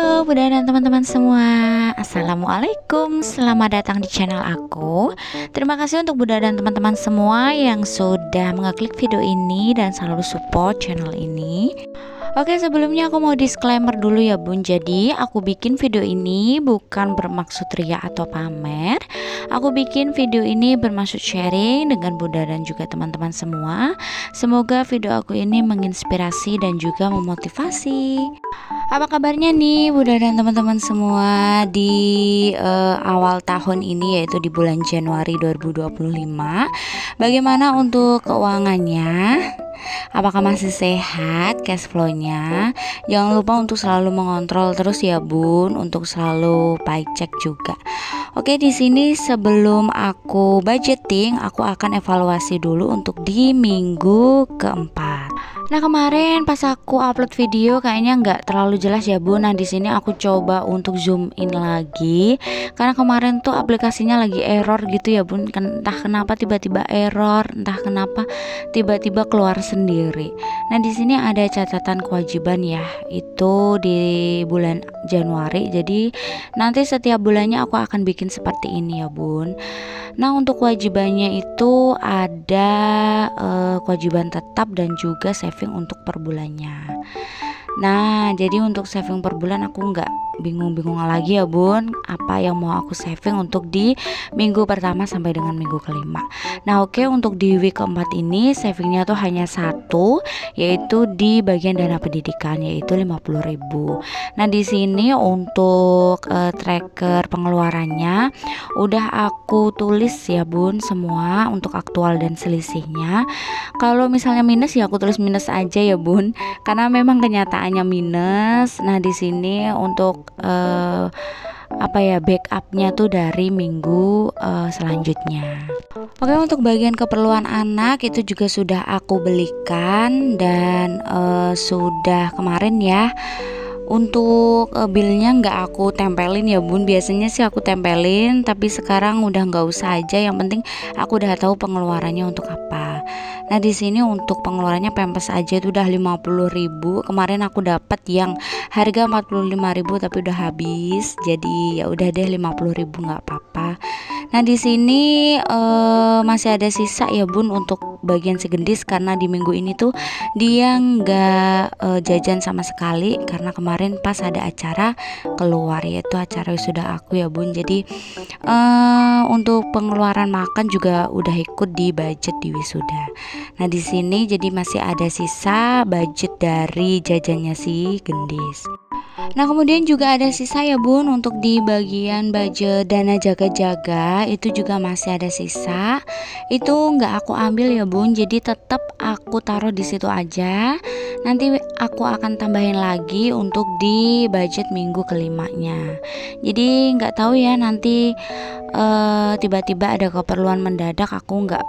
Halo Bunda dan teman-teman semua. Assalamualaikum, selamat datang di channel aku. Terima kasih untuk Bunda dan teman-teman semua yang sudah mengeklik video ini dan selalu support channel ini. Oke, sebelumnya aku mau disclaimer dulu ya Bun. Jadi aku bikin video ini bukan bermaksud ria atau pamer. Aku bikin video ini bermaksud sharing dengan Bunda dan juga teman-teman semua. Semoga video aku ini menginspirasi dan juga memotivasi. Apa kabarnya nih Bunda dan teman-teman semua di awal tahun ini, yaitu di bulan Januari 2025. Bagaimana untuk keuangannya? Apakah masih sehat cash flow-nya? Jangan lupa untuk selalu mengontrol terus ya Bun, untuk selalu paycheck juga. Oke, di sini sebelum aku budgeting, aku akan evaluasi dulu untuk di minggu keempat. Nah, kemarin pas aku upload video kayaknya nggak terlalu jelas ya Bun. Nah, di sini aku coba untuk zoom in lagi karena kemarin tuh aplikasinya lagi error gitu ya Bun. Entah kenapa tiba-tiba error, entah kenapa tiba-tiba keluar sendiri. Nah, di sini ada catatan kewajiban ya, itu di bulan Januari. Jadi nanti setiap bulannya aku akan bikin seperti ini ya Bun. Nah, untuk kewajibannya itu ada kewajiban tetap dan juga saving untuk per bulannya. Nah, jadi untuk saving per bulan aku nggak bingung-bingung lagi ya Bun, apa yang mau aku saving untuk di minggu pertama sampai dengan minggu kelima. Nah, oke, untuk di week keempat ini savingnya tuh hanya satu, yaitu di bagian dana pendidikan, yaitu 50.000. Nah, di sini untuk tracker pengeluarannya udah aku tulis ya Bun semua untuk aktual dan selisihnya. Kalau misalnya minus ya aku tulis minus aja ya Bun, karena memang kenyataannya minus. Nah, di sini untuk backupnya tuh dari minggu selanjutnya. Oke, untuk bagian keperluan anak itu juga sudah aku belikan dan sudah kemarin ya. Untuk bilnya nggak aku tempelin ya Bun, biasanya sih aku tempelin, tapi sekarang udah nggak usah aja, yang penting aku udah tahu pengeluarannya untuk apa. Nah, di sini untuk pengeluarannya Pampers aja itu udah 50.000. Kemarin aku dapat yang harga 45.000 tapi udah habis. Jadi ya udah deh 50.000 nggak apa-apa. Nah, di sini masih ada sisa ya Bun untuk bagian segendis, karena di minggu ini tuh dia nggak jajan sama sekali karena kemarin pas ada acara keluar, yaitu acara wisuda aku ya Bun. Jadi untuk pengeluaran makan juga udah ikut di budget di wisuda. Nah, di sini jadi masih ada sisa budget dari jajannya si gendis. Nah, kemudian juga ada sisa ya Bun untuk di bagian budget dana jaga-jaga, itu juga masih ada sisa. Itu nggak aku ambil ya Bun, jadi tetap aku taruh di situ aja. Nanti aku akan tambahin lagi untuk di budget minggu kelimanya. Jadi nggak tahu ya, nanti tiba-tiba ada keperluan mendadak, aku nggak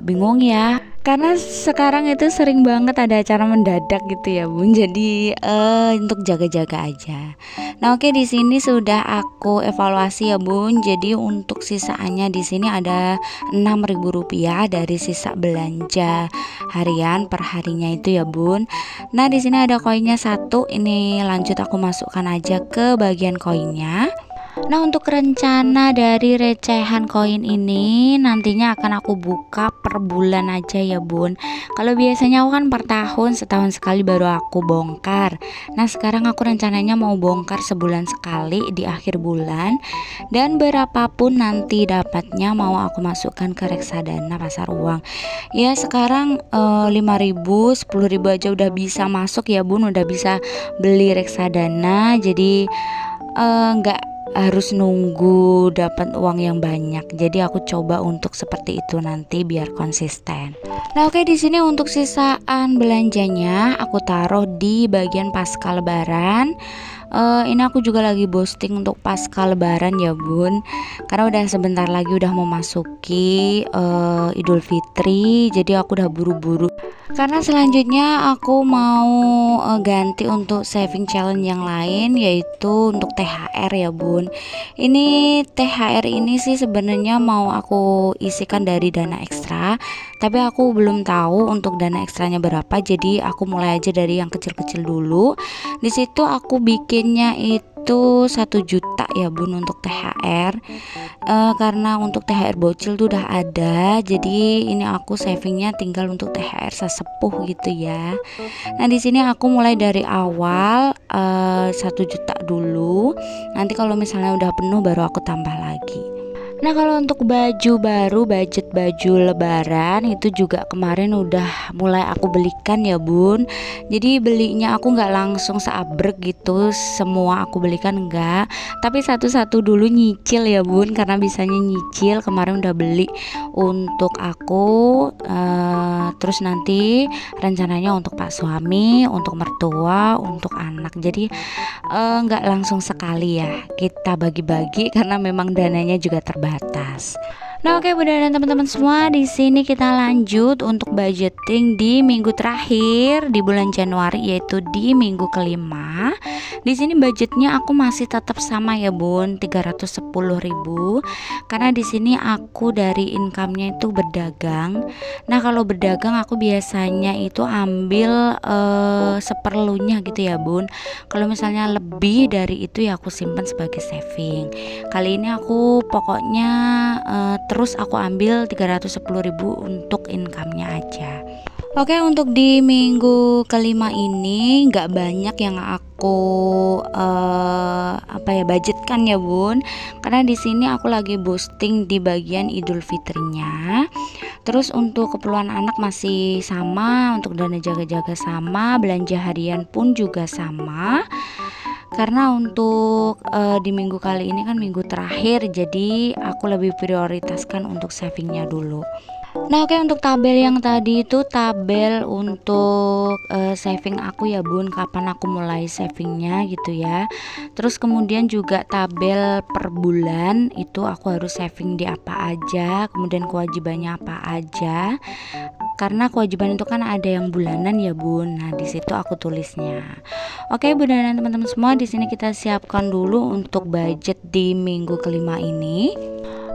bingung ya, karena sekarang itu sering banget ada acara mendadak gitu ya Bun. Jadi untuk jaga-jaga aja. Nah, oke, di sini sudah aku evaluasi ya Bun. Jadi untuk sisaannya di sini ada 6.000 rupiah dari sisa belanja harian per harinya itu ya Bun. Nah, di sini ada koinnya satu. Ini lanjut aku masukkan aja ke bagian koinnya. Nah, untuk rencana dari recehan koin ini nantinya akan aku buka per bulan aja ya Bun. Kalau biasanya aku kan per tahun, setahun sekali baru aku bongkar. Nah, sekarang aku rencananya mau bongkar sebulan sekali di akhir bulan, dan berapapun nanti dapatnya mau aku masukkan ke reksadana pasar uang. Ya, sekarang 5.000, 10.000 aja udah bisa masuk ya Bun, udah bisa beli reksadana. Jadi nggak harus nunggu dapat uang yang banyak. Jadi aku coba untuk seperti itu nanti biar konsisten. Nah, oke, di sini untuk sisaan belanjanya aku taruh di bagian pasca lebaran. Ini aku juga lagi posting untuk pasca lebaran ya Bun, karena udah sebentar lagi udah memasuki Idul Fitri. Jadi aku udah buru-buru Karena selanjutnya aku mau ganti untuk saving challenge yang lain, yaitu untuk THR ya bun. Ini THR ini sih sebenarnya mau aku isikan dari dana ekstra, tapi aku belum tahu untuk dana ekstranya berapa. Jadi aku mulai aja dari yang kecil-kecil dulu. Di situ aku bikinnya itu 1 juta ya bun untuk THR. Karena untuk THR bocil tuh udah ada, jadi ini aku savingnya tinggal untuk THR sesepuh gitu ya. Nah di sini aku mulai dari awal 1 juta dulu. Nanti kalau misalnya udah penuh baru aku tambah lagi. Nah kalau untuk baju baru, budget baju lebaran itu juga kemarin udah mulai aku belikan ya bun. Jadi belinya aku nggak langsung seabrek gitu, semua aku belikan enggak, tapi satu-satu dulu nyicil ya bun, karena bisanya nyicil. Kemarin udah beli untuk aku, terus nanti rencananya untuk pak suami, untuk mertua, untuk anak. Jadi nggak langsung sekali ya, kita bagi-bagi karena memang dananya juga terbatas. Nah oke bunda dan teman-teman semua, di sini kita lanjut untuk budgeting di minggu terakhir di bulan Januari, yaitu di minggu kelima. Di sini budgetnya aku masih tetap sama ya bun, 310.000. Karena di sini aku dari income-nya itu berdagang. Nah kalau berdagang aku biasanya itu ambil seperlunya gitu ya bun. Kalau misalnya lebih dari itu ya aku simpan sebagai saving. Kali ini aku pokoknya terus aku ambil 310.000 untuk income-nya aja. Oke, untuk di minggu kelima ini nggak banyak yang aku budgetkan ya bun, karena di sini aku lagi boosting di bagian Idul Fitrinya. Terus untuk keperluan anak masih sama, untuk dana jaga-jaga sama, belanja harian pun juga sama. Karena untuk di minggu kali ini kan minggu terakhir, jadi aku lebih prioritaskan untuk savingnya dulu. Nah oke, untuk tabel yang tadi itu tabel untuk saving aku ya bun, kapan aku mulai savingnya gitu ya. Terus kemudian juga tabel per bulan itu aku harus saving di apa aja, kemudian kewajibannya apa aja. Karena kewajiban itu kan ada yang bulanan ya bun. Nah di situ aku tulisnya. Oke bunda dan teman-teman semua, di sini kita siapkan dulu untuk budget di minggu kelima ini.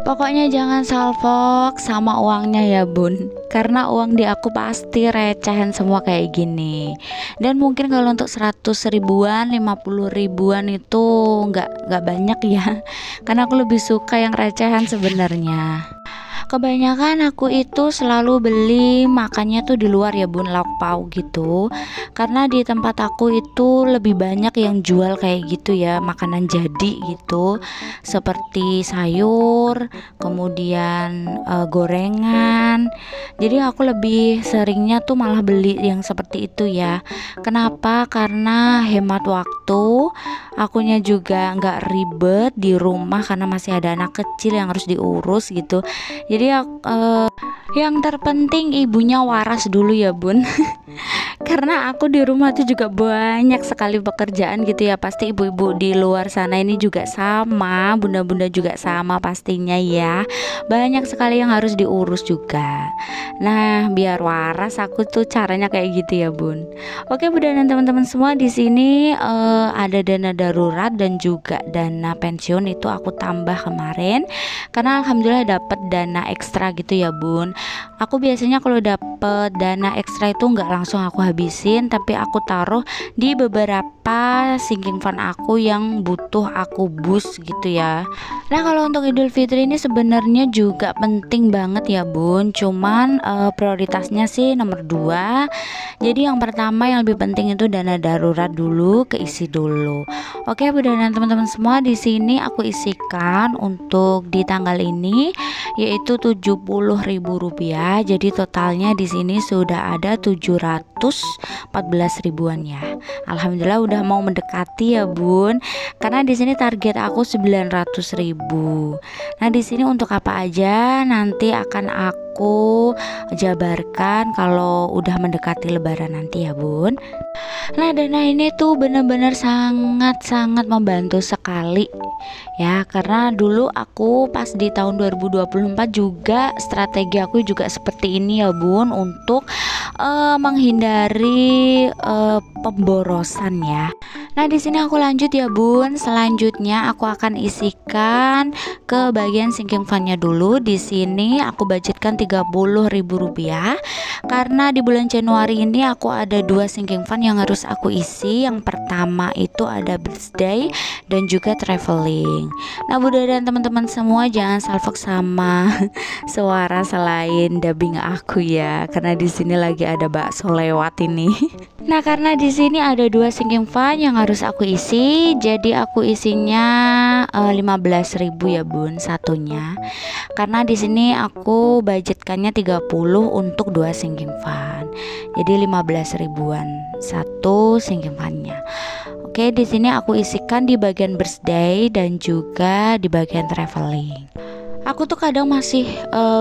Pokoknya jangan salfok sama uangnya ya bun, karena uang di aku pasti recehan semua kayak gini. Dan mungkin kalau untuk 100 ribuan, 50 ribuan itu nggak banyak ya, karena aku lebih suka yang recehan sebenarnya. Kebanyakan aku itu selalu beli makannya tuh di luar ya bun, lauk pauk gitu. Karena di tempat aku itu lebih banyak yang jual kayak gitu ya, makanan jadi gitu, seperti sayur, kemudian gorengan. Jadi aku lebih seringnya tuh malah beli yang seperti itu ya. Kenapa? Karena hemat waktu, akunya juga nggak ribet di rumah karena masih ada anak kecil yang harus diurus gitu. Jadi yang terpenting ibunya waras dulu ya bun. Karena aku di rumah tuh juga banyak sekali pekerjaan gitu ya. Pasti ibu-ibu di luar sana ini juga sama, bunda-bunda juga sama pastinya ya. Banyak sekali yang harus diurus juga. Nah biar waras aku tuh caranya kayak gitu ya bun. Oke bunda dan teman-teman semua, di sini ada dana darurat dan juga dana pensiun itu aku tambah kemarin. Karena alhamdulillah dapat dana ekstra gitu ya bun. Aku biasanya kalau dapet dana ekstra itu nggak langsung aku habisin, tapi aku taruh di beberapa sinking fund aku yang butuh aku boost gitu ya. Nah kalau untuk Idul Fitri ini sebenarnya juga penting banget ya bun, cuman prioritasnya sih nomor 2. Jadi yang pertama yang lebih penting itu dana darurat dulu, keisi dulu. Oke bunda dan teman-teman semua, di sini aku isikan untuk di tanggal ini yaitu Rp70.000. Jadi totalnya di sini sudah ada 714 ribuan ya. Alhamdulillah udah mau mendekati ya bun. Karena di sini target aku 900.000. Nah di sini untuk apa aja nanti akan aku aku jabarkan kalau udah mendekati lebaran nanti ya bun. Nah dana ini tuh bener-bener sangat-sangat membantu sekali ya, karena dulu aku pas di tahun 2024 juga strategi aku juga seperti ini ya bun, untuk menghindari pemborosan ya. Nah di sini aku lanjut ya bun. Selanjutnya aku akan isikan ke bagian sinking fundnya dulu. Di sini aku budgetkan Rp30.000 karena di bulan Januari ini aku ada 2 sinking fund yang harus aku isi. Yang pertama itu ada birthday dan juga traveling. Nah Bunda dan teman-teman semua jangan salfok sama suara selain dubbing aku ya, karena di sini lagi ada bakso lewat ini. Nah karena di sini ada 2 sinking fund yang harus aku isi, jadi aku isinya 15.000 ya bun satunya. Karena di sini aku budgetkannya 30 untuk 2 sinking fund. Jadi 15 ribuan satu sinking fundnya. Oke, di sini aku isikan di bagian birthday dan juga di bagian traveling. Aku tuh kadang masih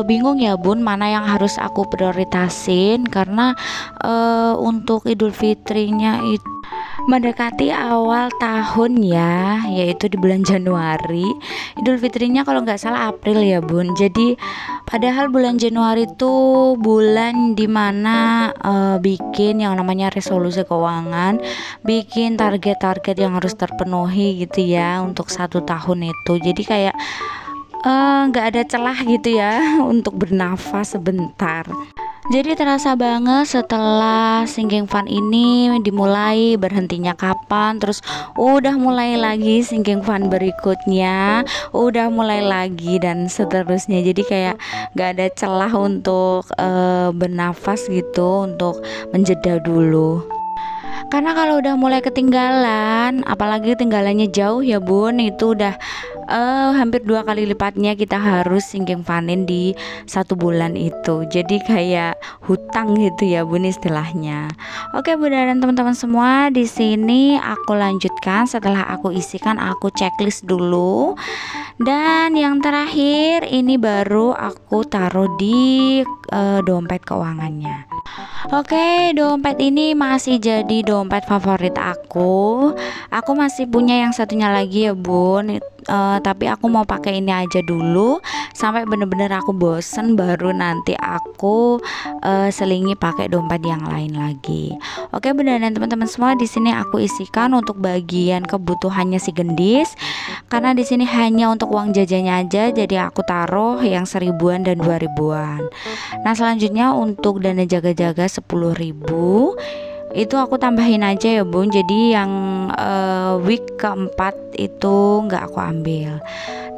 bingung ya bun, mana yang harus aku prioritasin, karena untuk Idul Fitrinya itu mendekati awal tahun ya, yaitu di bulan Januari. Idul Fitrinya kalau nggak salah April ya bun. Jadi padahal bulan Januari itu bulan dimana bikin yang namanya resolusi keuangan, bikin target-target yang harus terpenuhi gitu ya untuk 1 tahun itu. Jadi kayak nggak ada celah gitu ya untuk bernafas sebentar. Jadi terasa banget setelah sinking fund ini dimulai, berhentinya kapan, terus udah mulai lagi sinking fund berikutnya, udah mulai lagi dan seterusnya. Jadi kayak gak ada celah untuk bernafas gitu, untuk menjeda dulu. Karena kalau udah mulai ketinggalan, apalagi ketinggalannya jauh ya bun, itu udah hampir 2 kali lipatnya kita harus sinking fundin di 1 bulan itu. Jadi kayak hutang gitu ya bun istilahnya. Oke bunda dan teman-teman semua, di sini aku lanjutkan setelah aku isikan, aku checklist dulu. Dan yang terakhir ini baru aku taruh di dompet keuangannya. Oke, dompet ini masih jadi dompet favorit aku. Aku masih punya yang satunya lagi ya bun, tapi aku mau pakai ini aja dulu sampai bener-bener aku bosen, baru nanti aku selingi pakai dompet yang lain lagi. Oke bunda dan teman-teman semua, di sini aku isikan untuk bagian kebutuhannya si gendis, karena di sini hanya untuk uang jajannya aja, jadi aku taruh yang 1.000-an dan 2.000-an. Nah selanjutnya untuk dana jaga-jaga 10.000 itu aku tambahin aja ya bun. Jadi yang week keempat itu nggak aku ambil.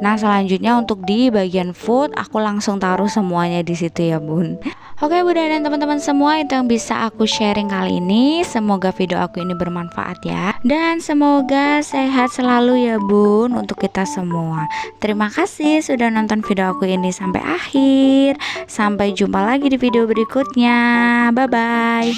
Nah selanjutnya untuk di bagian food aku langsung taruh semuanya di situ ya bun. Oke bunda dan teman-teman semua, itu yang bisa aku sharing kali ini. Semoga video aku ini bermanfaat ya, dan semoga sehat selalu ya bun untuk kita semua. Terima kasih sudah nonton video aku ini sampai akhir. Sampai jumpa lagi di video berikutnya. Bye bye.